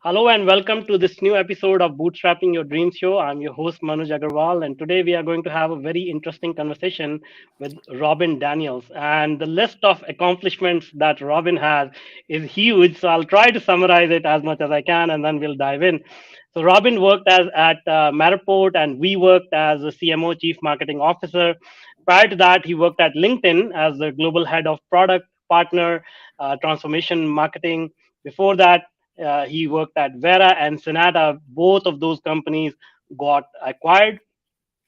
Hello and welcome to this new episode of Bootstrapping Your Dreams Show. I'm your host Manoj Agarwal, and today we are going to have a very interesting conversation with Robin Daniels. And the list of accomplishments that Robin has is huge, so I'll try to summarize it as much as I can, and then we'll dive in. So Robin worked as at Matterport, and we worked as a CMO, Chief Marketing Officer. Prior to that, he worked at LinkedIn as the global head of product partner transformation marketing. Before that, he worked at Vera and Sonata. Both of those companies got acquired.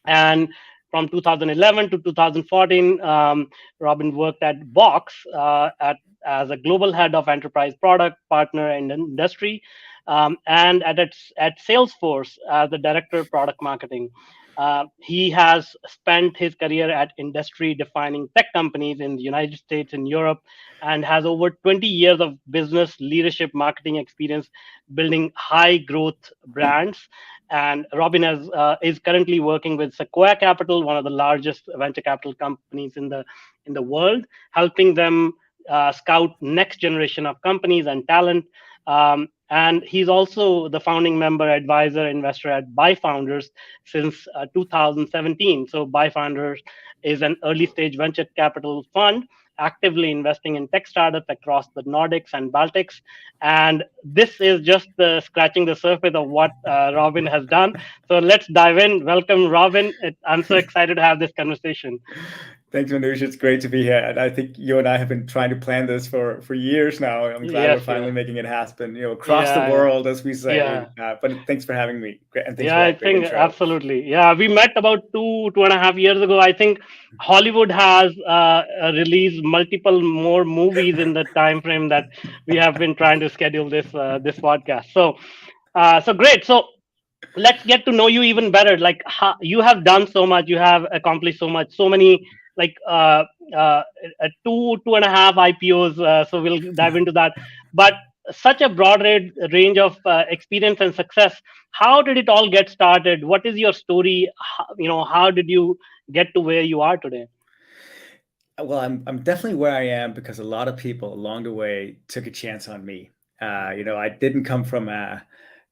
And from 2011 to 2014, Robin worked at Box as a global head of enterprise product partner and industry, and at Salesforce as the director of product marketing. He has spent his career at industry defining tech companies in the United States and Europe and has over 20 years of business leadership marketing experience building high growth brands. And Robin is currently working with Sequoia Capital, one of the largest venture capital companies in the world, helping them scout next generation of companies and talent. And he's also the founding member, advisor, investor at byFounders since 2017. So byFounders is an early stage venture capital fund actively investing in tech startups across the Nordics and Baltics. And this is just the scratching the surface of what Robin has done. So let's dive in. Welcome, Robin. I'm so excited to have this conversation. Thanks, Manoj. It's great to be here. And I think you and I have been trying to plan this for years now. I'm glad we're Yes, finally yeah, making it happen, across the yeah, world, as we say. yeah. But thanks for having me. And thanks Yeah, for I that great think intro. absolutely. Yeah, we met about two and a half years ago. I think Hollywood has released multiple more movies in the time frame that we have been trying to schedule this podcast. So great. So let's get to know you even better. Like you have done so much, you have accomplished so much, so many like uh, two and a half IPOs. So we'll dive into that. But such a broad range of experience and success. How did it all get started? What is your story? How did you get to where you are today? Well, I'm definitely where I am because a lot of people along the way took a chance on me. I didn't come from a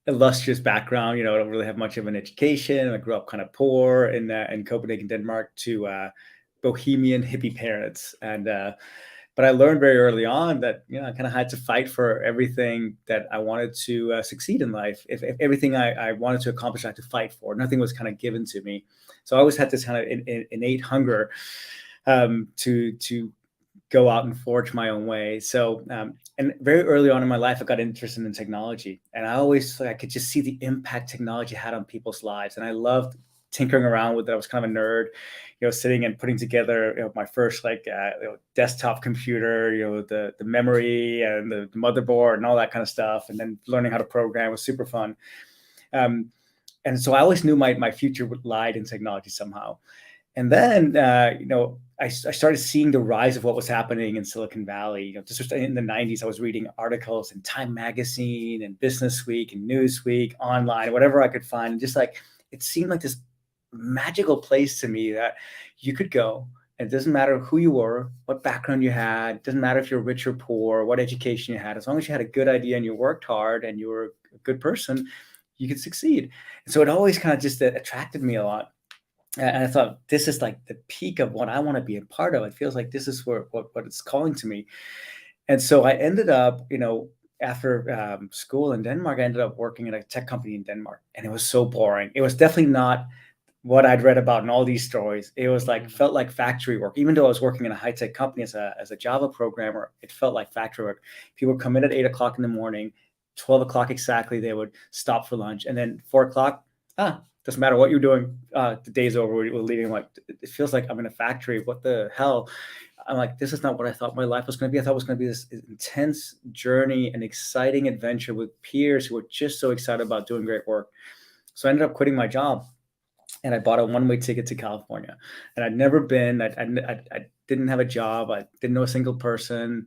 illustrious background. I don't really have much of an education. I grew up kind of poor in Copenhagen, Denmark, to bohemian hippie parents, and but I learned very early on that I kind of had to fight for everything that I wanted to succeed in life. If everything I wanted to accomplish, I had to fight for. Nothing was kind of given to me, so I always had this kind of innate hunger to go out and forge my own way. So, and very early on in my life, I got interested in technology, and I could just see the impact technology had on people's lives, and I loved tinkering around with it. I was kind of a nerd, sitting and putting together my first desktop computer, the memory and the motherboard and all that kind of stuff, and then learning how to program was super fun. Um, and so I always knew my future would lie in technology somehow. And then, I started seeing the rise of what was happening in Silicon Valley. This was in the 90s. I was reading articles in Time Magazine and Business Week and Newsweek, online, whatever I could find. And just like, it seemed like this magical place to me that you could go. And it doesn't matter who you were, what background you had. It doesn't matter if you're rich or poor, what education you had. As long as you had a good idea and you worked hard and you were a good person, you could succeed. And so it always kind of just attracted me a lot. And I thought, this is like the peak of what I want to be a part of. It feels like this is what it's calling to me. And so I ended up, after school in Denmark, I ended up working at a tech company in Denmark. And it was so boring. It was definitely not what I'd read about in all these stories. It was like, felt like factory work. Even though I was working in a high-tech company as a Java programmer, it felt like factory work. People would come in at 8 o'clock in the morning, 12 o'clock exactly, they would stop for lunch. And then 4 o'clock, doesn't matter what you're doing. The day's over. We're leaving. I'm like, it feels like I'm in a factory. What the hell? I'm like, this is not what I thought my life was going to be. I thought it was going to be this intense journey, an exciting adventure with peers who were just so excited about doing great work. So I ended up quitting my job, and I bought a one-way ticket to California. And I'd never been. I didn't have a job. I didn't know a single person.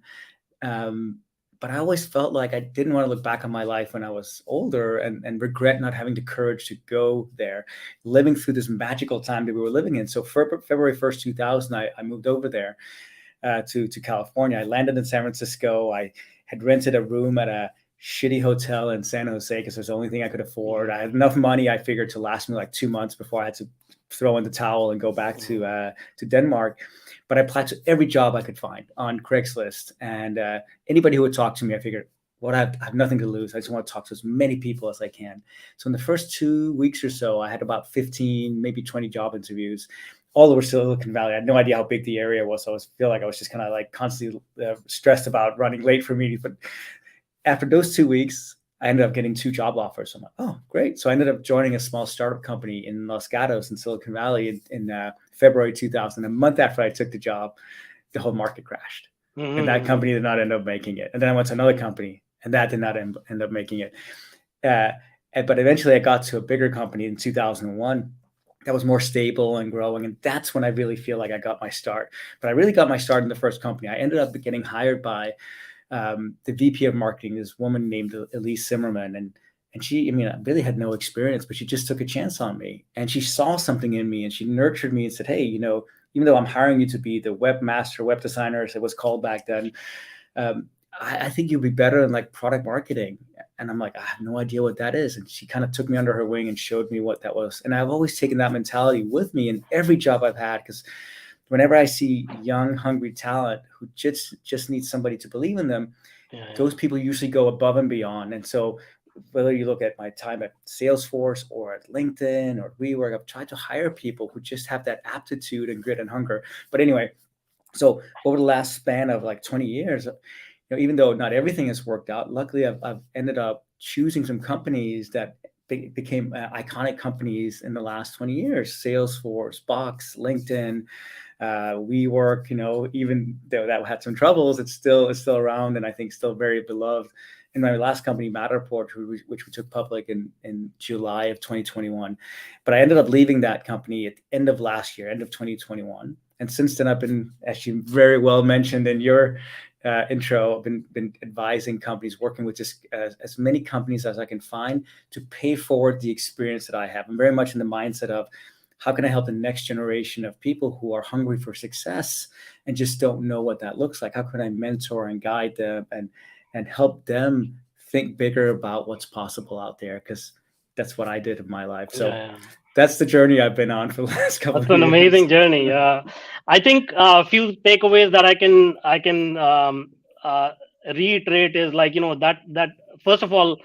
But I always felt like I didn't want to look back on my life when I was older and regret not having the courage to go there, living through this magical time that we were living in. So February 1st, 2000, I moved over there to California. I landed in San Francisco. I had rented a room at a shitty hotel in San Jose because it was the only thing I could afford. I had enough money, I figured, to last me like 2 months before I had to throw in the towel and go back to Denmark. But I applied to every job I could find on Craigslist, and anybody who would talk to me, I figured, well, I have nothing to lose. I just want to talk to as many people as I can. So in the first 2 weeks or so, I had about 15, maybe 20 job interviews. All over Silicon Valley. I had no idea how big the area was. So I feel like I was just kind of like constantly stressed about running late for meetings. But after those 2 weeks, I ended up getting 2 job offers. So I'm like, oh, great. So I ended up joining a small startup company in Los Gatos in Silicon Valley in February 2000. A month after I took the job, the whole market crashed. And that company did not end up making it. And then I went to another company, and that did not end up making it. But eventually I got to a bigger company in 2001 that was more stable and growing. And that's when I really feel like I got my start. But I really got my start in the first company. I ended up getting hired by the VP of marketing, this woman named Elise Zimmerman. And she, I mean, I really had no experience, but she just took a chance on me. And she saw something in me, and she nurtured me and said, hey, you know, even though I'm hiring you to be the webmaster, web designer, as it was called back then, I think you'll be better in like product marketing. And I'm like, I have no idea what that is. And she kind of took me under her wing and showed me what that was. And I've always taken that mentality with me in every job I've had, because whenever I see young, hungry talent who just needs somebody to believe in them, those people usually go above and beyond. And so whether you look at my time at Salesforce or at LinkedIn or WeWork, I've tried to hire people who just have that aptitude and grit and hunger. But anyway, so over the last span of like 20 years, you know, even though not everything has worked out, luckily I've ended up choosing some companies that became iconic companies in the last 20 years. Salesforce, Box, LinkedIn, WeWork, you know, even though that had some troubles, it's still around, and I think still very beloved. And my last company, Matterport, which we took public in July of 2021. But I ended up leaving that company at the end of last year, end of 2021. And since then, I've been, as you very well mentioned in your intro, I've been advising companies, working with just as many companies as I can find to pay forward the experience that I have. I'm very much in the mindset of, how can I help the next generation of people who are hungry for success and just don't know what that looks like? How can I mentor and guide them and help them think bigger about what's possible out there? Because that's what I did in my life. So that's the journey I've been on for the last couple of years. That's an amazing journey. I think a few takeaways that I can reiterate is, like, you know, that first of all,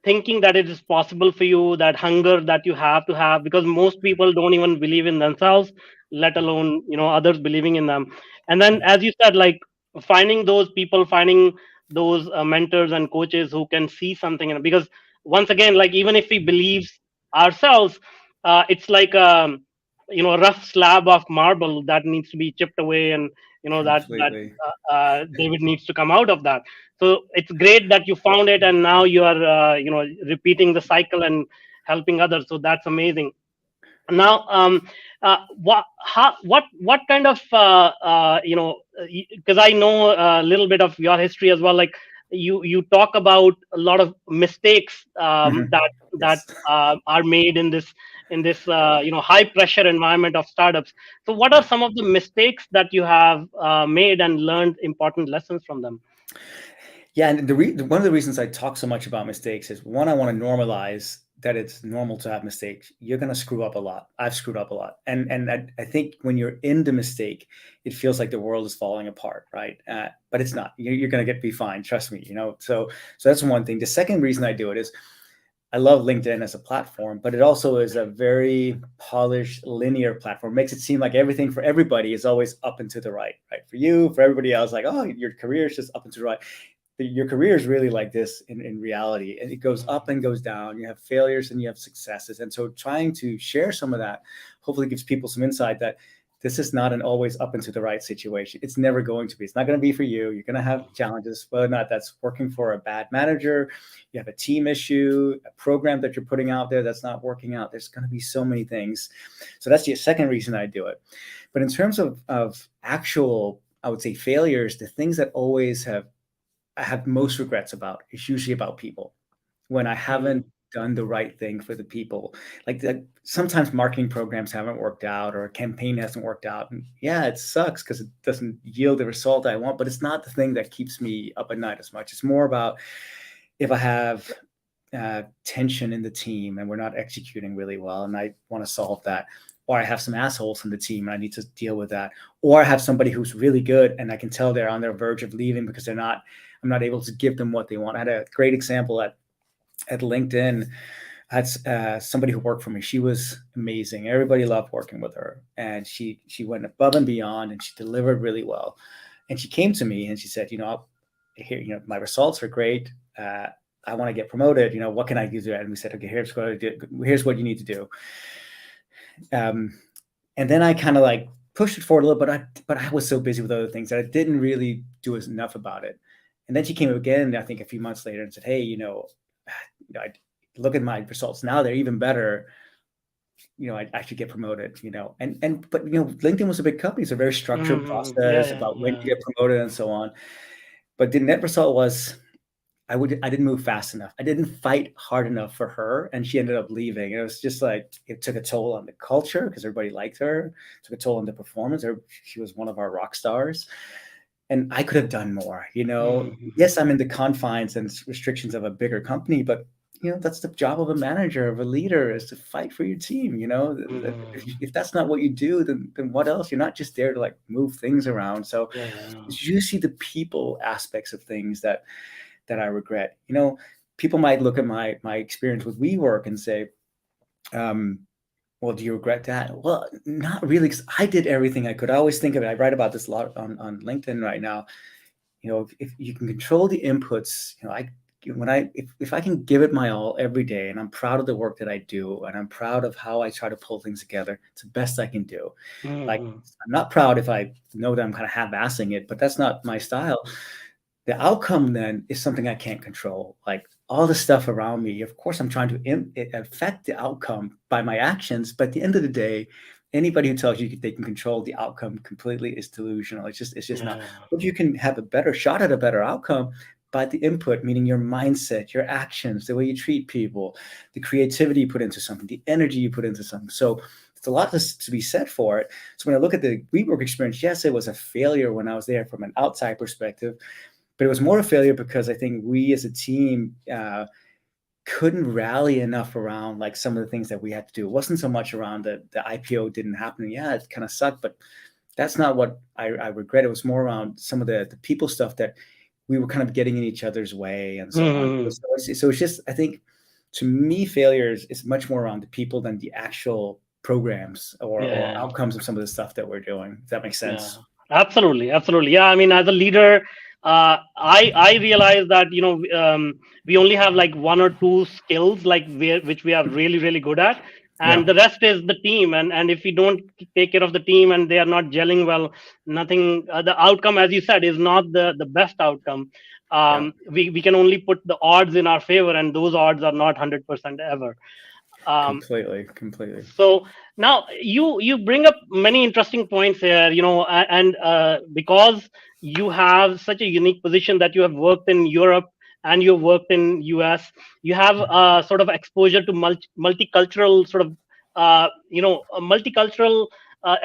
thinking that it is possible for you, that hunger that you have to have, because most people don't even believe in themselves, let alone, you know, others believing in them. And then, as you said, like, finding those people, finding those mentors and coaches who can see something in it. Because once again, like, even if we believe ourselves, it's like a rough slab of marble that needs to be chipped away, and you know that David needs to come out of that. So it's great that you found it, and now you are repeating the cycle and helping others. So that's amazing. Now, what kind of because I know a little bit of your history as well. Like, you talk about a lot of mistakes that are made in this high pressure environment of startups. So what are some of the mistakes that you have made and learned important lessons from them? Yeah, and one of the reasons I talk so much about mistakes is, one, I want to normalize that it's normal to have mistakes. You're going to screw up a lot. I've screwed up a lot. And I think when you're in the mistake, it feels like the world is falling apart, right? But it's not. You're going to be fine. Trust me, you know? So that's one thing. The second reason I do it is, I love LinkedIn as a platform, but it also is a very polished, linear platform. It makes it seem like everything for everybody is always up and to the right? For you, for everybody else, like, oh, your career is just up and to the right. Your career is really like this in reality, and it goes up and goes down. You have failures and you have successes. And so trying to share some of that hopefully gives people some insight that this is not an always up and to the right situation. It's never going to be. It's not going to be for you. You're going to have challenges, whether or not that's working for a bad manager, you have a team issue, a program that you're putting out there that's not working out. There's going to be so many things. So that's the second reason I do it. But in terms of actual, I would say, failures, the things that I have most regrets about is usually about people. When I haven't done the right thing for the people, like that, sometimes marketing programs haven't worked out, or a campaign hasn't worked out. And yeah, it sucks because it doesn't yield the result I want, but it's not the thing that keeps me up at night as much. It's more about, if I have tension in the team and we're not executing really well, and I want to solve that, or I have some assholes in the team and I need to deal with that, or I have somebody who's really good and I can tell they're on their verge of leaving because I'm not able to give them what they want. I had a great example at LinkedIn. I had somebody who worked for me. She was amazing. Everybody loved working with her, and she went above and beyond, and she delivered really well. And she came to me and she said, here, my results are great. I want to get promoted. What can I do? And we said, okay, here's what you need to do. And then I kind of like pushed it forward a little bit, but I was so busy with other things that I didn't really do enough about it. And then she came again, I think a few months later, and said, hey, I look at my results now, they're even better. I should get promoted, but LinkedIn was a big company. It's a very structured process about when you get promoted and so on. But the net result was I didn't move fast enough. I didn't fight hard enough for her, and she ended up leaving. It was just like, it took a toll on the culture because everybody liked her. It took a toll on the performance. She was one of our rock stars, and I could have done more. Yes, I'm in the confines and restrictions of a bigger company, but that's the job of a manager, of a leader, is to fight for your team. If that's not what you do, then what else? You're not just there to like move things around. So you see the people aspects of things that I regret. People might look at my experience with WeWork and say, well, do you regret that? Well, not really, because I did everything I could. I always think of it. I write about this a lot on LinkedIn right now. If you can control the inputs, if I can give it my all every day, and I'm proud of the work that I do, and I'm proud of how I try to pull things together, it's the best I can do. Like, I'm not proud if I know that I'm kind of half-assing it, but that's not my style. The outcome then is something I can't control. Like all the stuff around me, of course, I'm trying to affect the outcome by my actions. But at the end of the day, anybody who tells you they can control the outcome completely is delusional. It's just not. But you can have a better shot at a better outcome by the input, meaning your mindset, your actions, the way you treat people, the creativity you put into something, the energy you put into something. So it's a lot to be said for it. So when I look at the WeWork experience, yes, it was a failure when I was there from an outside perspective. But it was more a failure because I think we as a team couldn't rally enough around like some of the things that we had to do. It wasn't so much around the IPO didn't happen. Yeah, it kind of sucked, but that's not what I regret. It was more around some of the people stuff that we were kind of getting in each other's way and so on. So it's just, I think, to me, failure is much more around the people than the actual programs or outcomes of some of the stuff that we're doing. If that makes sense. Absolutely. Yeah, I mean, as a leader, I realize that we only have like one or two skills which we are really really good at, and the rest is the team. And if we don't take care of the team and they are not gelling well, nothing. The outcome, as you said, is not the best outcome. We can only put the odds in our favor, and those odds are not 100% ever. Completely. So now you bring up many interesting points here, and because you have such a unique position that you have worked in Europe and you've worked in US, you have sort of exposure to multicultural sort of multicultural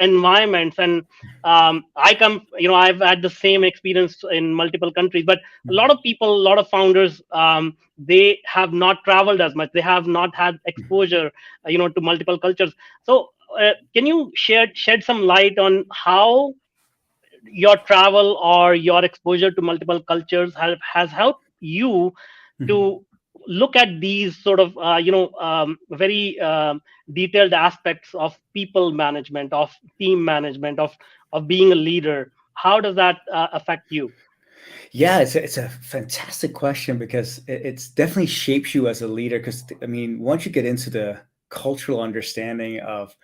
environments. And I've had the same experience in multiple countries, but a lot of people, a lot of founders, they have not traveled as much, they have not had exposure to multiple cultures. So can you shed some light on how your travel or your exposure to multiple cultures has helped you to look at these sort of very detailed aspects of people management, of team management, of being a leader? How does that affect you? Yeah, it's a fantastic question because it's definitely shapes you as a leader. Because I mean, once you get into the cultural understanding of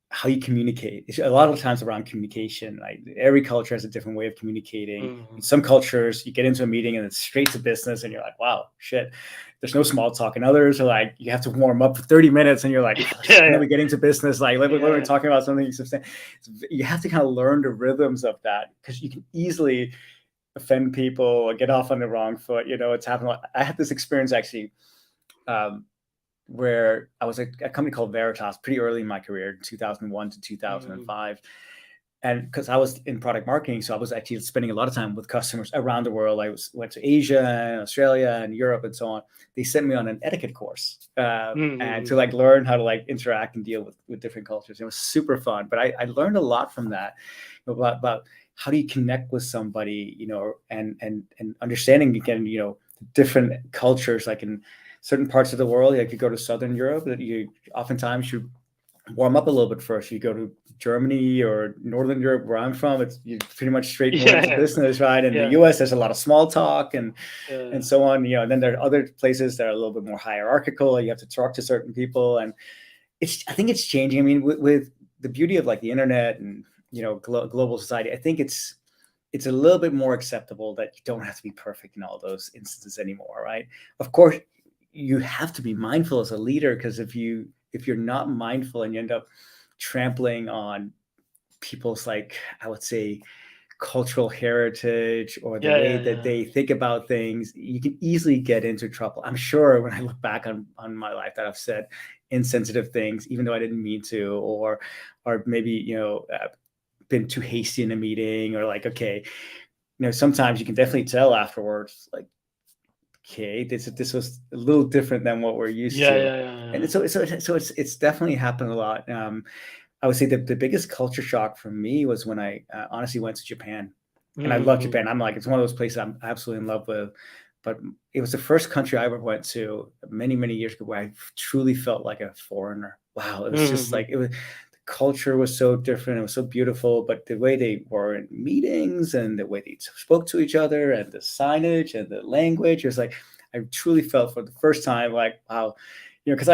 how you communicate, it's a lot of times around communication. Like every culture has a different way of communicating. In some cultures, you get into a meeting and it's straight to business, and you're like, "Wow, shit." There's no small talk. And others are like, you have to warm up for 30 minutes, and you're like, "When are we getting to business? Like, when are we talking about something substantial?" You have to kind of learn the rhythms of that because you can easily offend people or get off on the wrong foot. It's happened. I had this experience actually. Where I was at a company called Veritas pretty early in my career, 2001 to 2005. and because I was in product marketing, so I was actually spending a lot of time with customers around the world. Went to Asia and Australia and Europe and so on. They sent me on an etiquette course and to like learn how to like interact and deal with different cultures. It was super fun, but I learned a lot from that about how do you connect with somebody, and understanding again, different cultures. Like in certain parts of the world, like you go to Southern Europe, that you oftentimes you warm up a little bit first. You go to Germany or Northern Europe, where I'm from, it's you pretty much straight more into business, right? In the US, there's a lot of small talk and so on. And then there are other places that are a little bit more hierarchical. You have to talk to certain people, and I think it's changing. I mean, with the beauty of like the internet and global society, I think it's a little bit more acceptable that you don't have to be perfect in all those instances anymore, right? Of course, you have to be mindful as a leader, because if you're not mindful and you end up trampling on people's, like, I would say, cultural heritage or the way that they think about things, you can easily get into trouble. I'm sure when I look back on my life that I've said insensitive things, even though I didn't mean to, or maybe, been too hasty in a meeting, or like, okay, sometimes you can definitely tell afterwards, like, okay, this was a little different than what we're used to. And so it's definitely happened a lot. I would say that the biggest culture shock for me was when I honestly went to Japan. And I love Japan. I'm like, it's one of those places I'm absolutely in love with. But it was the first country I ever went to many, many years ago where I truly felt like a foreigner. Wow. It was just like, the culture was so different. It was so beautiful, but the way they were in meetings and the way they spoke to each other and the signage and the language, it was like, I truly felt for the first time, like, wow, because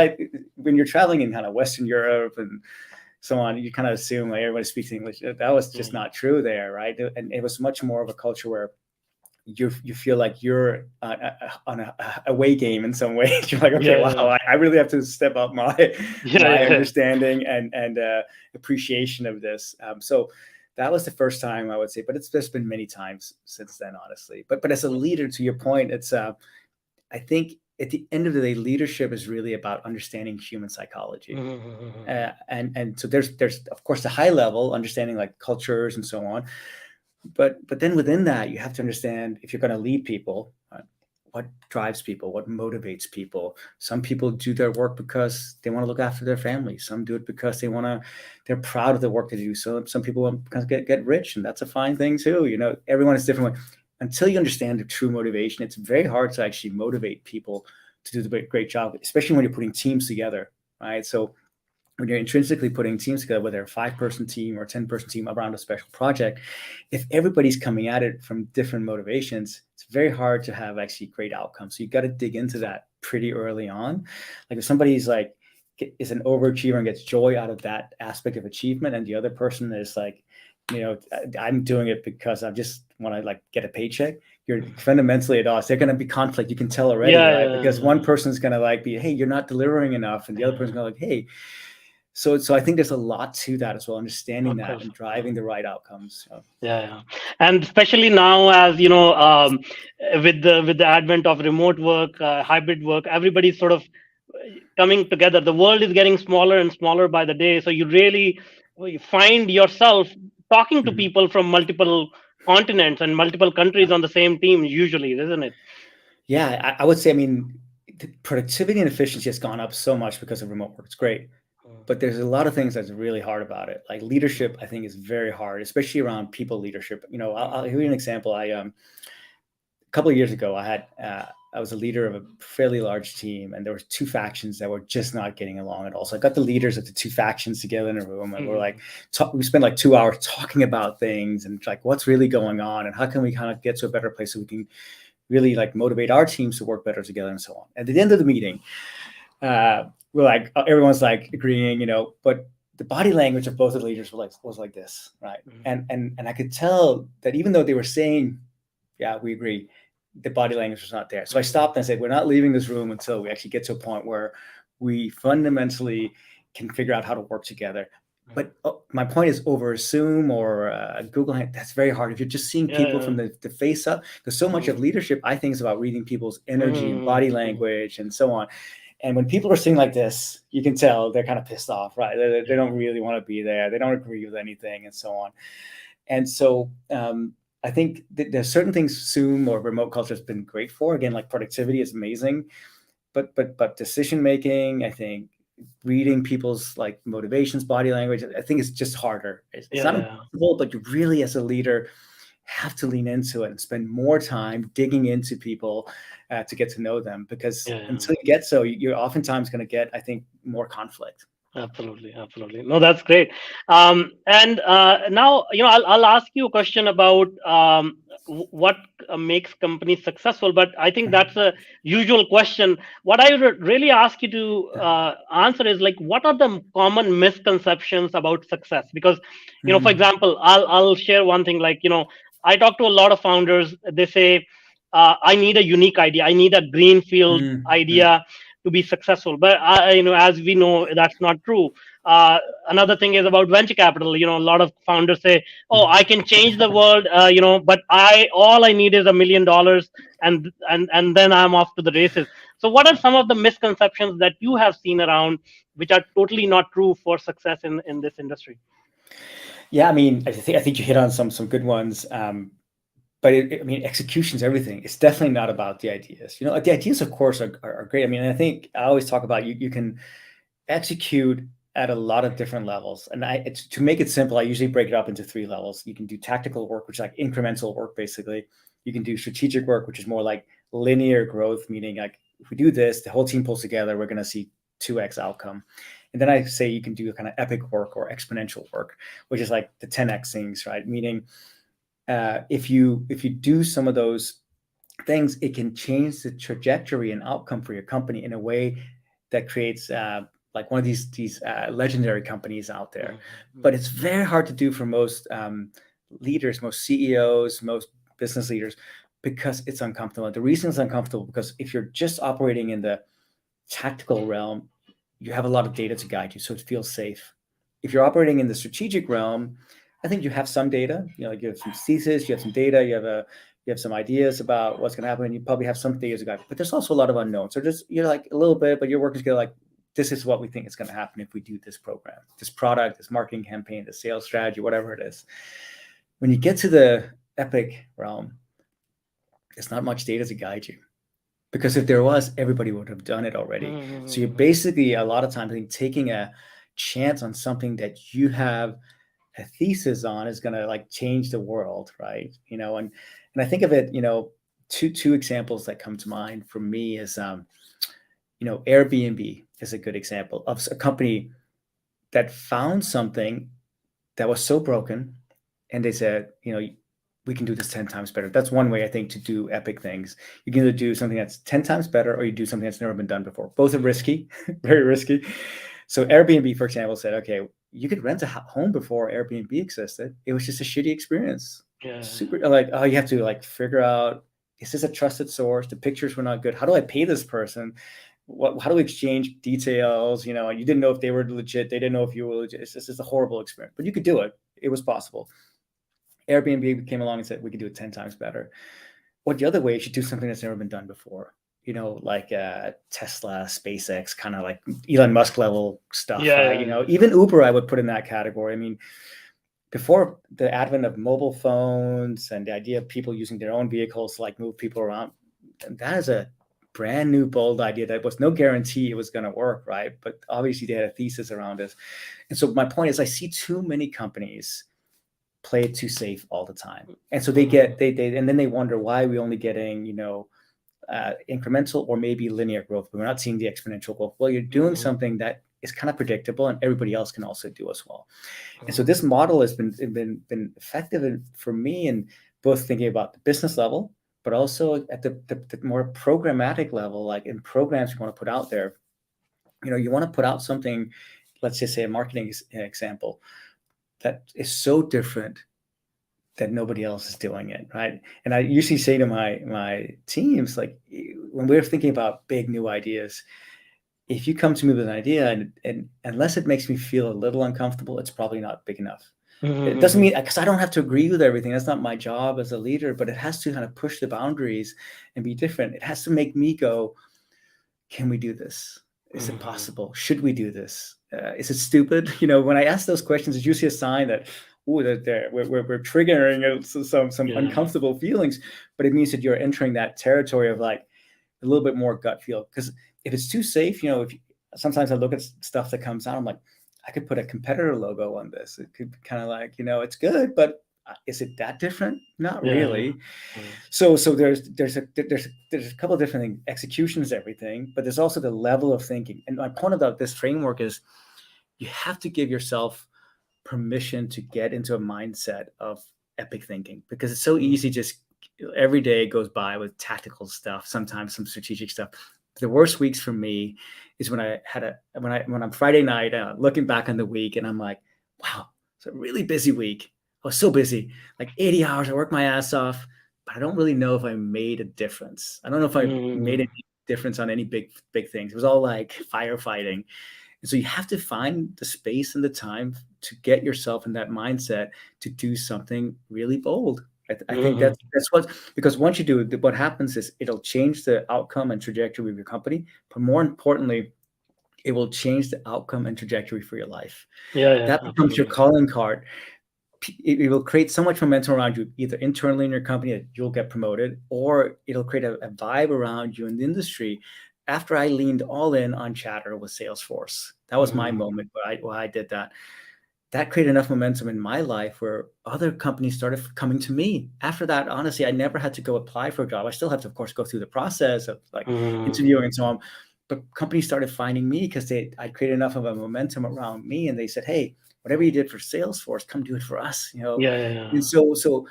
when you're traveling in kind of Western Europe and so on, you kind of assume like everybody speaks English. That was just not true there, right? And it was much more of a culture where you feel like you're on a away game in some ways. You're like, okay, wow, I really have to step up my understanding and appreciation of this. So that was the first time, I would say, but there's been many times since then, honestly. But as a leader, to your point, it's I think at the end of the day, leadership is really about understanding human psychology. And so there's of course the high level understanding, like cultures and so on. But then within that, you have to understand, if you're going to lead people, what drives people, what motivates people. Some people do their work because they want to look after their family. Some do it because they're proud of the work they do. So some people want to get rich, and that's a fine thing too. Everyone is different. Until you understand the true motivation, it's very hard to actually motivate people to do the great job, especially when you're putting teams together, right? So when you're intrinsically putting teams together, whether a 5-person team or a 10-person team around a special project, if everybody's coming at it from different motivations, it's very hard to have actually great outcomes. So you got to dig into that pretty early on. Like if somebody's like is an overachiever and gets joy out of that aspect of achievement, and the other person is like, I'm doing it because I just want to like get a paycheck, you're fundamentally at odds. They're going to be conflict. You can tell already, right? Because one person's going to like be, hey, you're not delivering enough. And the other person's going to like, hey. So I think there's a lot to that as well, understanding that and driving the right outcomes. And especially now, as with the advent of remote work, hybrid work, everybody's sort of coming together. The world is getting smaller and smaller by the day. So you really find yourself talking to people from multiple continents and multiple countries on the same team, usually, isn't it? Yeah, I would say, I mean, the productivity and efficiency has gone up so much because of remote work. It's great. But there's a lot of things that's really hard about it. Like leadership, I think, is very hard, especially around people leadership. I'll give you an example. A couple of years ago, I was a leader of a fairly large team, and there were 2 factions that were just not getting along at all. So I got the leaders of the 2 factions together in a room, and we're like, we spent like 2 hours talking about things and like what's really going on and how can we kind of get to a better place so we can really like motivate our teams to work better together and so on. At the end of the meeting, we're like, everyone's like agreeing, but the body language of both of the leaders was like this, right? And I could tell that even though they were saying, yeah, we agree, the body language was not there. So I stopped and said, we're not leaving this room until we actually get to a point where we fundamentally can figure out how to work together. But my point is, over Zoom or Google Hangout, that's very hard. If you're just seeing people from the face up, because so much of leadership, I think, is about reading people's energy and body language and so on. And when people are sitting like this, you can tell they're kind of pissed off, right? They don't really want to be there. They don't agree with anything and so on. And so I think that there's certain things Zoom or remote culture has been great for. Again, like productivity is amazing, but decision making, I think reading people's like motivations, body language, I think it's just harder. It's not impossible, but you really, as a leader, have to lean into it and spend more time digging into people to get to know them, because until you get so, you're oftentimes going to get, I think, more conflict. Absolutely. No, that's great. And now, I'll ask you a question about what makes companies successful. But I think that's a usual question. What I would really ask you to answer is like, what are the common misconceptions about success? Because, for example, I'll share one thing. Like, I talk to a lot of founders. They say, I need a unique idea. I need a greenfield idea to be successful. But as we know, that's not true. Another thing is about venture capital. A lot of founders say, "Oh, I can change the world," but all I need is $1 million, and then I'm off to the races. So, what are some of the misconceptions that you have seen around, which are totally not true for success in this industry? Yeah, I mean, I think you hit on some good ones. But execution is everything. It's definitely not about the ideas. The ideas, of course, are great. I mean, I think I always talk about you can execute at a lot of different levels. And to make it simple, I usually break it up into 3 levels. You can do tactical work, which is like incremental work, basically. You can do strategic work, which is more like linear growth, meaning like if we do this, the whole team pulls together, we're going to see 2x outcome. And then I say you can do kind of epic work or exponential work, which is like the 10x things, right? Meaning if you do some of those things, it can change the trajectory and outcome for your company in a way that creates like one of these legendary companies out there. But it's very hard to do for most leaders, most CEOs, most business leaders, because it's uncomfortable. And the reason it's uncomfortable because if you're just operating in the tactical realm, you have a lot of data to guide you, so it feels safe. If you're operating in the strategic realm, I think you have some data, you have some thesis, you have some data, you have some ideas about what's going to happen, and you probably have some data to guide, but there's also a lot of unknowns. So just, like a little bit, but your work is going to like, this is what we think is going to happen if we do this program, this product, this marketing campaign, this sales strategy, whatever it is. When you get to the epic realm, there's not much data to guide you. Because if there was, everybody would have done it already. So you're basically, a lot of times, I think, taking a chance on something that you have a thesis on is going to like change the world, right? And I think of it, two examples that come to mind for me is, Airbnb is a good example of a company that found something that was so broken, and they said, we can do this 10 times better. That's one way, I think, to do epic things. You can either do something that's 10 times better, or you do something that's never been done before. Both are risky, very risky. So Airbnb, for example, said, okay, you could rent a home before Airbnb existed. It was just a shitty experience. Super, like, you have to like figure out, is this a trusted source? The pictures were not good. How do I pay this person? How do we exchange details? You didn't know if they were legit. They didn't know if you were legit. It's just a horrible experience, but you could do it. It was possible. Airbnb came along and said, we could do it 10 times better. Or the other way, you should do something that's never been done before. Like Tesla, SpaceX, kind of like Elon Musk level stuff. Even Uber, I would put in that category. I mean, before the advent of mobile phones and the idea of people using their own vehicles to like move people around, that is a brand new, bold idea that was no guarantee it was going to work, right? But obviously they had a thesis around it. And so my point is, I see too many companies play it too safe all the time. And so they and then they wonder, why are we only getting, incremental or maybe linear growth, but we're not seeing the exponential growth? Well, you're doing something that is kind of predictable and everybody else can also do as well. And so this model has been effective for me in both thinking about the business level, but also at the more programmatic level, like in programs you want to put out there. You want to put out something, let's just say a marketing example, that is so different that nobody else is doing it, right? And I usually say to my teams, like, when we're thinking about big new ideas, if you come to me with an idea and unless it makes me feel a little uncomfortable, it's probably not big enough. It doesn't mean, because I don't have to agree with everything. That's not my job as a leader, but it has to kind of push the boundaries and be different. It has to make me go, can we do this? Is it possible? Should we do this? Is it stupid? When I ask those questions, it's usually a sign that, we're triggering some Yeah. uncomfortable feelings, but it means that you're entering that territory of like a little bit more gut feel. Because if it's too safe, sometimes I look at stuff that comes out, I'm like, I could put a competitor logo on this. It could be kind of like, it's good, but is it that different? Not really. So there's a couple of different things. Execution is everything, but there's also the level of thinking. And my point about this framework is you have to give yourself permission to get into a mindset of epic thinking, because it's so easy. Just every day goes by with tactical stuff, sometimes some strategic stuff. The worst weeks for me is when I'm Friday night looking back on the week and I'm like, wow, it's a really busy week. I was so busy, like 80 hours. I worked my ass off, but I don't really know if I made a difference. I don't know if I made any difference on any big things. It was all like firefighting. And so you have to find the space and the time to get yourself in that mindset to do something really bold. I think that's because once you do it, what happens is it'll change the outcome and trajectory of your company, but more importantly, it will change the outcome and trajectory for your life. That becomes your calling card. It will create so much momentum around you, either internally in your company that you'll get promoted, or it'll create a vibe around you in the industry. After I leaned all in on Chatter with Salesforce, that was my moment where I did that. That created enough momentum in my life where other companies started coming to me. After that, honestly, I never had to go apply for a job. I still have to, of course, go through the process of like interviewing and so on. But companies started finding me because I created enough of a momentum around me, and they said, "Hey, whatever you did for Salesforce, come do it for us." And so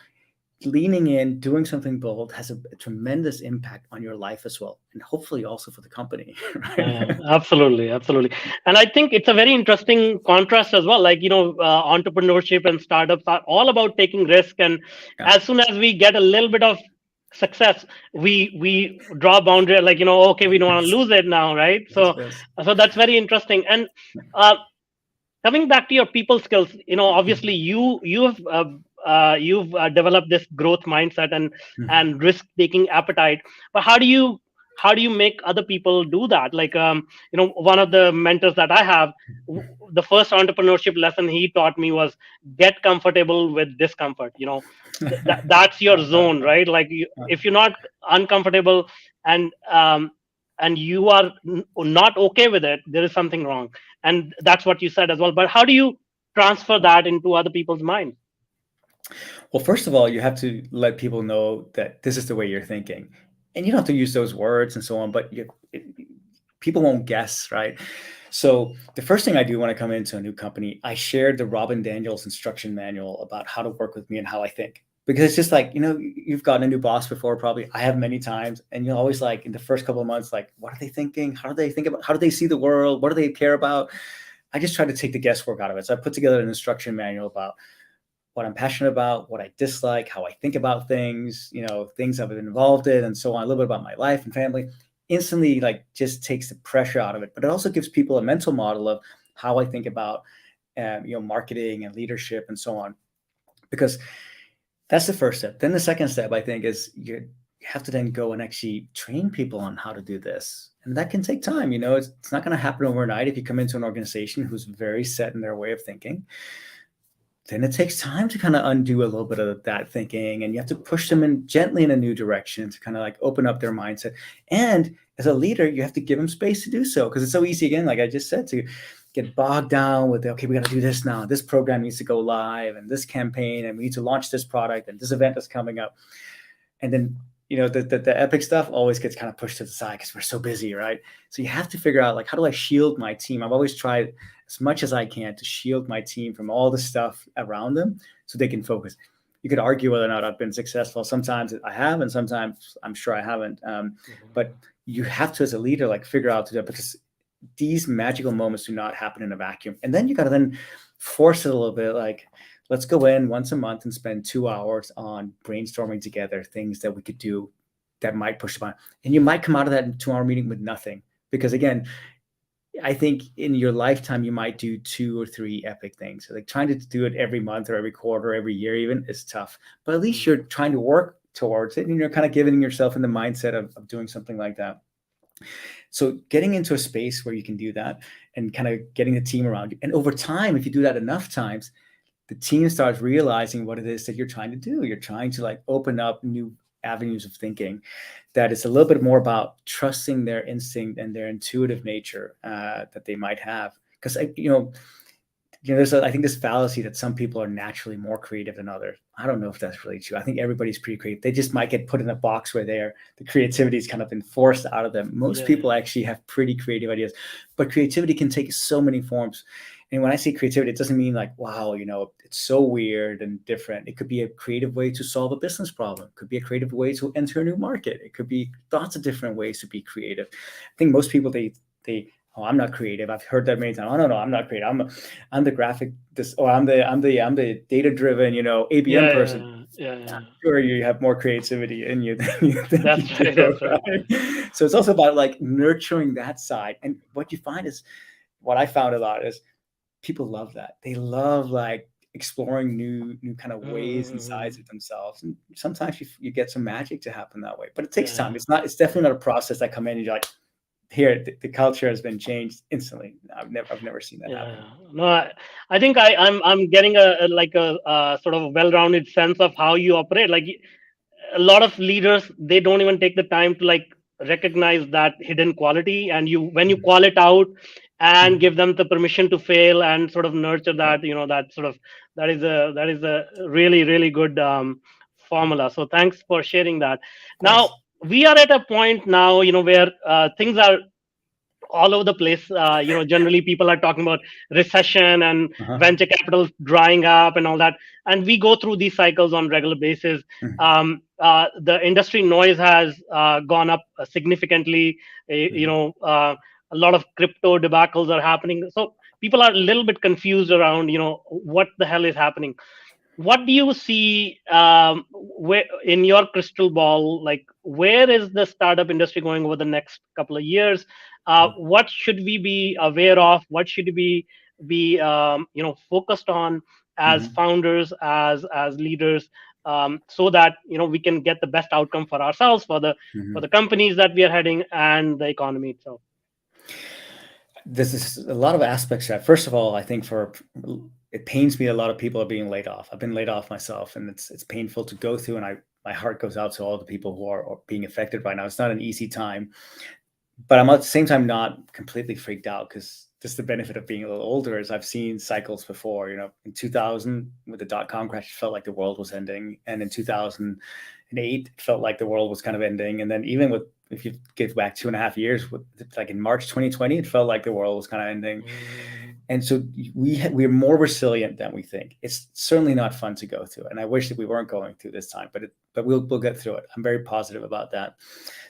leaning in, doing something bold has a tremendous impact on your life as well, and hopefully also for the company. Right? Absolutely. And I think it's a very interesting contrast as well. Like, entrepreneurship and startups are all about taking risk. And as soon as we get a little bit of success, we draw a boundary, like, okay, we don't want to lose it now, right? So that's very interesting. And coming back to your people skills, obviously you've developed this growth mindset and risk taking appetite. But how do you make other people do that? Like, one of the mentors that I have, the first entrepreneurship lesson he taught me was get comfortable with discomfort. That's your zone, right? Like, if you're not uncomfortable and you are not okay with it, there is something wrong. And that's what you said as well. But how do you transfer that into other people's minds? Well, first of all, you have to let people know that this is the way you're thinking. And you don't have to use those words and so on, but people won't guess, right? So the first thing I do when I come into a new company, I shared the Robin Daniels instruction manual about how to work with me and how I think. Because it's just like, you've gotten a new boss before, probably. I have many times. And you're always like, in the first couple of months, like, what are they thinking? How do they think about, how do they see the world? What do they care about? I just try to take the guesswork out of it. So I put together an instruction manual about what I'm passionate about, what I dislike, how I think about things, things I've been involved in, and so on, a little bit about my life and family. Instantly, like, just takes the pressure out of it. But it also gives people a mental model of how I think about, marketing and leadership and so on. Because that's the first step. Then the second step, I think, is you have to then go and actually train people on how to do this. And that can take time. It's not going to happen overnight. If you come into an organization who's very set in their way of thinking, then it takes time to kind of undo a little bit of that thinking, and you have to push them gently in a new direction to kind of like open up their mindset. And as a leader, you have to give them space to do so, because it's so easy, again, like I just said, to get bogged down with, okay, we got to do this now. This program needs to go live, and this campaign, and we need to launch this product, and this event is coming up. And then, the epic stuff always gets kind of pushed to the side because we're so busy, right? So you have to figure out, like, how do I shield my team? I've always tried as much as I can to shield my team from all the stuff around them so they can focus. You could argue whether or not I've been successful. Sometimes I have, and sometimes I'm sure I haven't. But you have to, as a leader, like, figure out to do it, because these magical moments do not happen in a vacuum. And then you got to then force it a little bit, like, let's go in once a month and spend 2 hours on brainstorming together things that we could do that might push the button. And you might come out of that 2-hour meeting with nothing. Because, again, I think in your lifetime, you might do 2 or 3 epic things. So, like, trying to do it every month or every quarter, every year even, is tough. But at least you're trying to work towards it, and you're kind of giving yourself in the mindset of doing something like that. So getting into a space where you can do that and kind of getting the team around you. And over time, if you do that enough times, the team starts realizing what it is that you're trying to do. You're trying to like open up new avenues of thinking, that it's a little bit more about trusting their instinct and their intuitive nature that they might have. Because there's I think this fallacy that some people are naturally more creative than others. I don't know if that's really true. I think everybody's pretty creative. They just might get put in a box where the creativity's kind of been forced out of them. Most people actually have pretty creative ideas, but creativity can take so many forms. And when I say creativity, it doesn't mean like, wow, it's so weird and different. It could be a creative way to solve a business problem. It could be a creative way to enter a new market. It could be lots of different ways to be creative. I think most people, they oh, I'm not creative. I've heard that many times. Oh, no, I'm not creative. I'm the graphic I'm the data driven, ABM person. I'm sure you have more creativity in you than you That's right. do, right? So it's also about like nurturing that side. And what you find is, what I found a lot is people love that. They love like exploring new kind of ways and sides of themselves. And sometimes you get some magic to happen that way, but it takes time. It's definitely not a process that come in and you're like, here the culture has been changed instantly. I've never seen that happen. No, I think I'm getting a sort of well-rounded sense of how you operate. Like a lot of leaders, they don't even take the time to like recognize that hidden quality, and when you call it out and give them the permission to fail and sort of nurture that, that is a really, really good formula. So thanks for sharing that. Now we are at a point now, where things are all over the place. Generally people are talking about recession and venture capital drying up and all that, and we go through these cycles on regular basis. The industry noise has gone up significantly. A lot of crypto debacles are happening, so people are a little bit confused around what the hell is happening. What do you see, where in your crystal ball, like where is the startup industry going over the next couple of years? What should we be aware of? What should we be focused on as founders, as leaders, so that we can get the best outcome for ourselves, for the companies that we are heading, and the economy itself? This is a lot of aspects that, first of all, I think it pains me a lot of people are being laid off. I've been laid off myself, and it's painful to go through, and my heart goes out to all the people who are being affected right now. It's not an easy time, but I'm at the same time not completely freaked out, because just the benefit of being a little older is I've seen cycles before. In 2000 with the dot-com crash, it felt like the world was ending, and in 2008 it felt like the world was kind of ending, and then even if you get back 2.5 years, like in March 2020, it felt like the world was kind of ending. And so we're more resilient than we think. It's certainly not fun to go through, and I wish that we weren't going through this time, but we'll get through it. I'm very positive about that.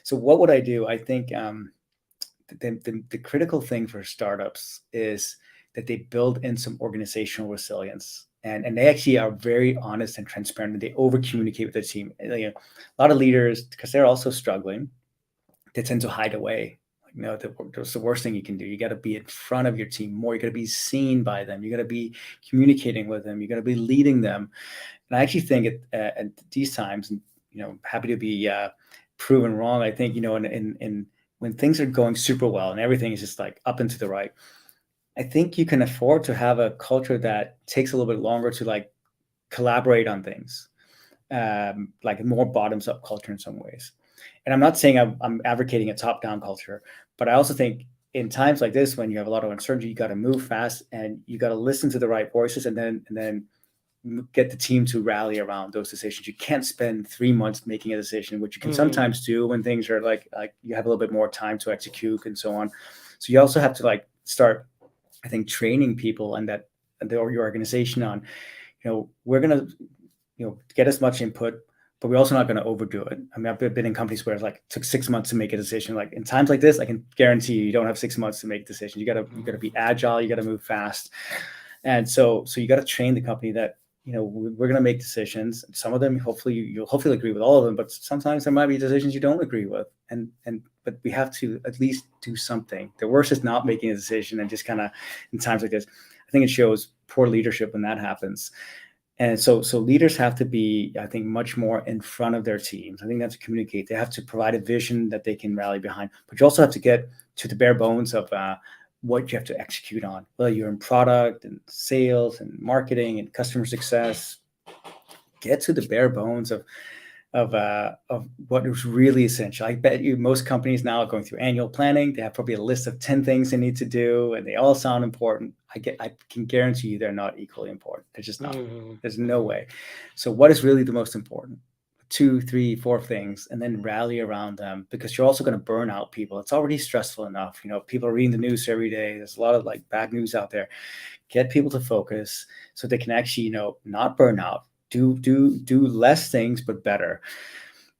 So what would I do? I think the critical thing for startups is that they build in some organizational resilience, and they actually are very honest and transparent, and they over communicate with their team. A lot of leaders, because they're also struggling, they tend to hide away. That's the worst thing you can do. You got to be in front of your team more. You got to be seen by them. You got to be communicating with them. You got to be leading them. And I actually think at these times, happy to be proven wrong. I think in when things are going super well and everything is just like up and to the right, I think you can afford to have a culture that takes a little bit longer to like collaborate on things, like a more bottoms up culture in some ways. And I'm not saying I'm advocating a top-down culture, but I also think in times like this, when you have a lot of uncertainty, you got to move fast and you got to listen to the right voices, and then get the team to rally around those decisions. You can't spend 3 months making a decision, which you can sometimes do when things are like you have a little bit more time to execute and so on. So you also have to like start, I think, training people and your organization on, we're gonna get as much input, but we're also not going to overdo it. I mean, I've been in companies where it took 6 months to make a decision. Like in times like this, I can guarantee you don't have 6 months to make decisions. You got to be agile. You got to move fast. And so you got to train the company that, we're going to make decisions. Some of them, you'll hopefully agree with all of them, but sometimes there might be decisions you don't agree with. But we have to at least do something. The worst is not making a decision and just kind of, in times like this, I think it shows poor leadership when that happens. And so leaders have to be, I think, much more in front of their teams. I think that's to communicate. They have to provide a vision that they can rally behind, but you also have to get to the bare bones of what you have to execute on. Well, you're in product and sales and marketing and customer success. Get to the bare bones of what is really essential. I bet you most companies now are going through annual planning. They have probably a list of 10 things they need to do, and they all sound important. I can guarantee you they're not equally important. They're just not. There's no way. So what is really the most important? 2, 3, 4 things, and then rally around them, because you're also going to burn out people. It's already stressful enough. People are reading the news every day. There's a lot of bad news out there. Get people to focus so they can actually, not burn out. Do less things, but better.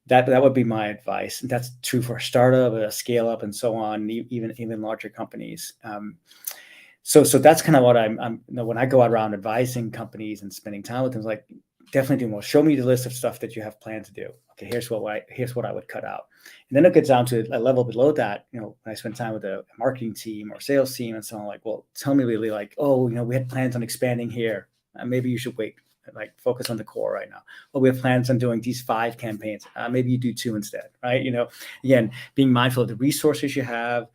That would be my advice. And that's true for a startup, a scale up, and so on, even larger companies. So that's kind of what I'm when I go out around advising companies and spending time with them, like, definitely do more. Show me the list of stuff that you have planned to do. Okay, here's what I would cut out. And then it gets down to a level below that. When I spend time with a marketing team or sales team and so on, like, well, tell me really, like, we had plans on expanding here. Maybe you should wait. Focus on the core right now. Well, we have plans on doing these 5 campaigns. Maybe you do 2 instead, right? Again, being mindful of the resources you have,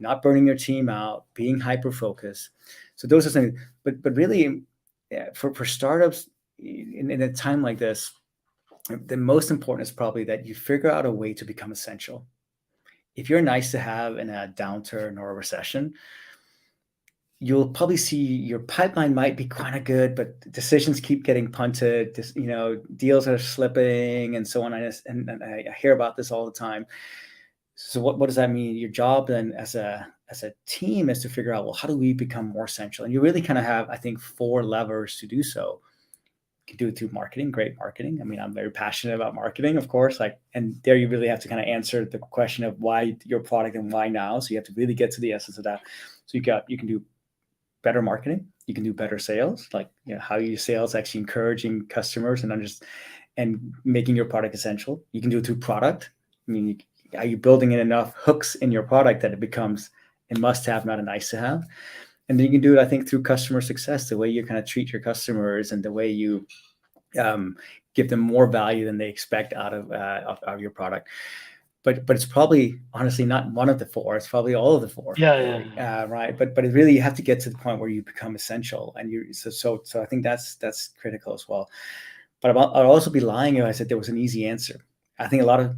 not burning your team out, being hyper-focused. So those are things. But really, for startups in a time like this, the most important is probably that you figure out a way to become essential. If you're nice to have in a downturn or a recession, you'll probably see your pipeline might be kind of good, but decisions keep getting punted. Deals are slipping and so on. And I hear about this all the time. So what does that mean? Your job then as a team is to figure out, well, how do we become more essential? And you really kind of have, I think, 4 levers to do so. You can do it through marketing, great marketing. I mean, I'm very passionate about marketing, of course. And there you really have to kind of answer the question of why your product and why now. So you have to really get to the essence of that. So you can do better marketing. You can do better sales, how your sales actually encouraging customers and making your product essential. You can do it through product. I mean, are you building in enough hooks in your product that it becomes a must-have, not a nice-to-have? And then you can do it, I think, through customer success, the way you kind of treat your customers and the way you give them more value than they expect out of your product. But it's probably honestly not one of the 4. It's probably all of the 4. Yeah. Right. But it really, you have to get to the point where you become essential, and so I think that's critical as well. But I'll also be lying if I said there was an easy answer. I think a lot of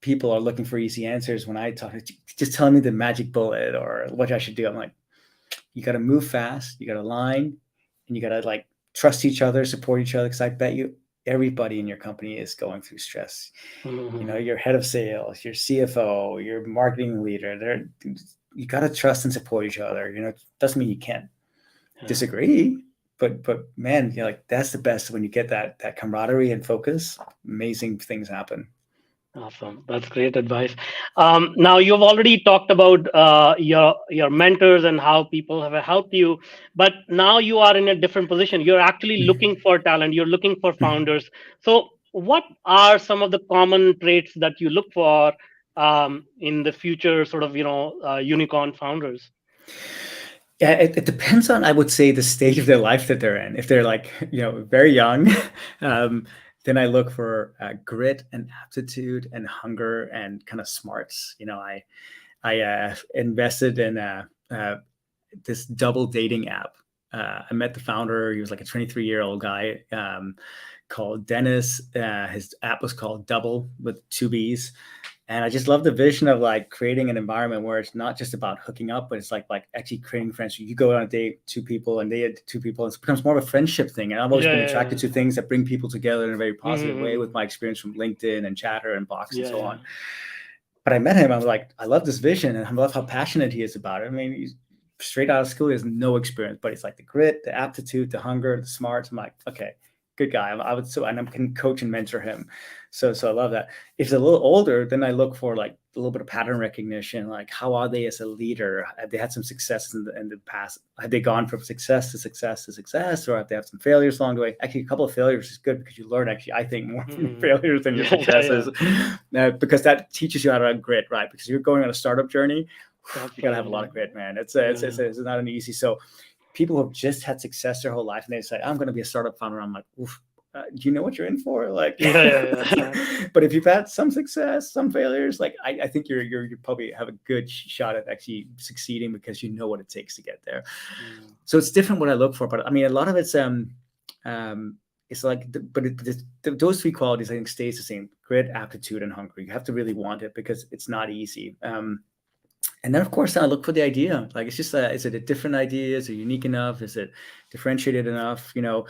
people are looking for easy answers when I talk. Just telling me the magic bullet or what I should do. I'm like, you got to move fast, you got to align, and you got to trust each other, support each other. Because I bet you everybody in your company is going through stress. Your head of sales, your CFO, your marketing leader, you got to trust and support each other. It doesn't mean you can't disagree, but man, that's the best when you get that camaraderie and focus. Amazing things happen. Awesome. That's great advice. Now, you've already talked about your mentors and how people have helped you, but now you are in a different position. You're actually looking for talent. You're looking for founders. So what are some of the common traits that you look for in the future sort of, unicorn founders? Yeah, it depends on, I would say, the stage of their life that they're in. If they're very young, then I look for grit and aptitude and hunger and kind of smarts. I invested in this double dating app. I met the founder. He was like a 23-year-old guy called Dennis. His app was called Double with 2 B's. And I just love the vision of creating an environment where it's not just about hooking up, but it's like actually creating friends. You go on a date, 2 people, and they had 2 people. It becomes more of a friendship thing. And I've always been attracted to things that bring people together in a very positive way, with my experience from LinkedIn and Chatter and Box and so on. But I met him. I was like, I love this vision, and I love how passionate he is about it. I mean, he's straight out of school. He has no experience, but it's the grit, the aptitude, the hunger, the smarts. I'm like, okay, good guy. And I can coach and mentor him. So I love that. If he's a little older, then I look for a little bit of pattern recognition. How are they as a leader? Have they had some success in the past? Have they gone from success to success to success, or have they had some failures along the way? Actually, a couple of failures is good, because you learn, I think, more from your failures than your successes, because that teaches you how to have grit, right? Because you're going on a startup journey, you got to have a lot of grit, man. It's not an easy. So people who have just had success their whole life and they say, I'm going to be a startup founder. I'm like, oof, do you know what you're in for? Like, Yeah. But if you've had some success, some failures, like I think you probably have a good shot at actually succeeding because you know what it takes to get there. So it's different what I look for, but I mean, a lot of it's like, those three qualities I think stays the same: grit, aptitude, and hunger. You have to really want it because it's not easy. And then, of course, I look for the idea. Like, it's just, is it a different idea? Is it unique enough? Is it differentiated enough? You know,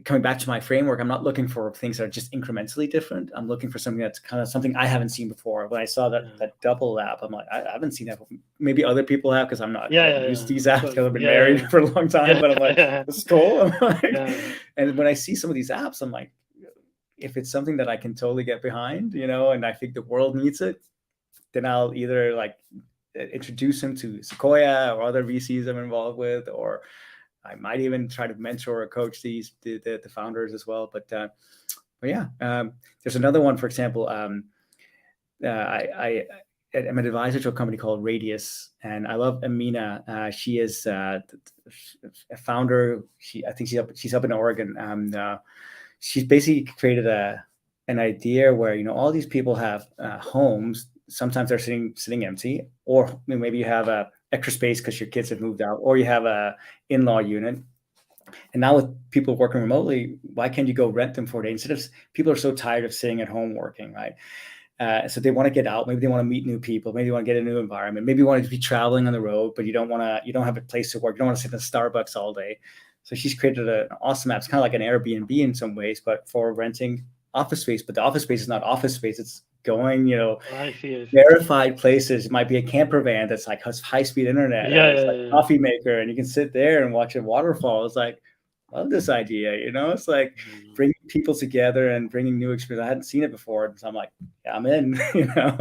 coming back to my framework, I'm not looking for things that are just incrementally different. I'm looking for something that's kind of something I haven't seen before. When I saw that double lap, I'm like, I haven't seen that. Maybe other people have, because I'm not used to these apps because I've been married for a long time. But I'm like, it's cool. And when I see some of these apps, I'm like, if it's something that I can totally get behind, you know, and I think the world needs it, then I'll either like introduce them to Sequoia or other VCs I'm involved with, or I might even try to mentor or coach the founders as well. But yeah, there's another one, for example. I'm an advisor to a company called Radius, and I love Amina. She is a founder. I think she's up in Oregon, and she's basically created an idea where, you know, all these people have homes. Sometimes they're sitting empty, or maybe you have a extra space because your kids have moved out, or you have a in-law unit. And now with people working remotely, why can't you go rent them for a day? Instead of, people are so tired of sitting at home working, right? So they want to get out. Maybe they want to meet new people. Maybe they want to get a new environment. Maybe you want to be traveling on the road, but you don't have a place to work. You don't want to sit in Starbucks all day. So she's created an awesome app. It's kind of like an Airbnb in some ways, but for renting office space. But the office space is not office space. It's going, you know, I see. verified places. It might be a camper van that's like has high-speed internet. It's like a coffee maker, and you can sit there and watch a waterfall. It's like, I love this idea, you know. It's like bringing people together and bringing new experience. I hadn't seen it before, so I'm like, yeah, I'm in. You know,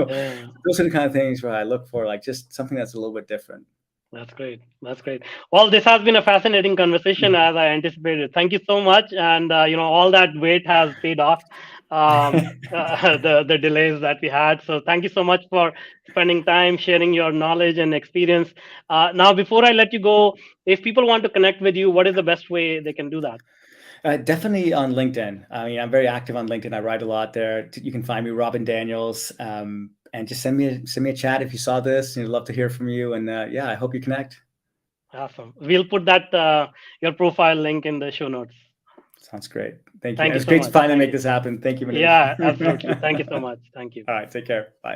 those are the kind of things where I look for, like, just something that's a little bit different. That's great. That's great. Well, this has been a fascinating conversation, as I anticipated. Thank you so much, and you know, all that wait has paid off. The delays that we had. So thank you so much for spending time sharing your knowledge and experience. Now, before I let you go, if people want to connect with you, what is the best way they can do that? Definitely on LinkedIn. I mean, I'm very active on LinkedIn. I write a lot there. You can find me, Robin Daniels, and just send me a chat if you saw this. And I'd love to hear from you. And yeah, I hope you connect. Awesome. We'll put that your profile link in the show notes. Sounds great. Thank you. It's great to finally make this happen. Thank you, Manoj. Yeah, absolutely. Thank you so much. Thank you. All right. Take care. Bye.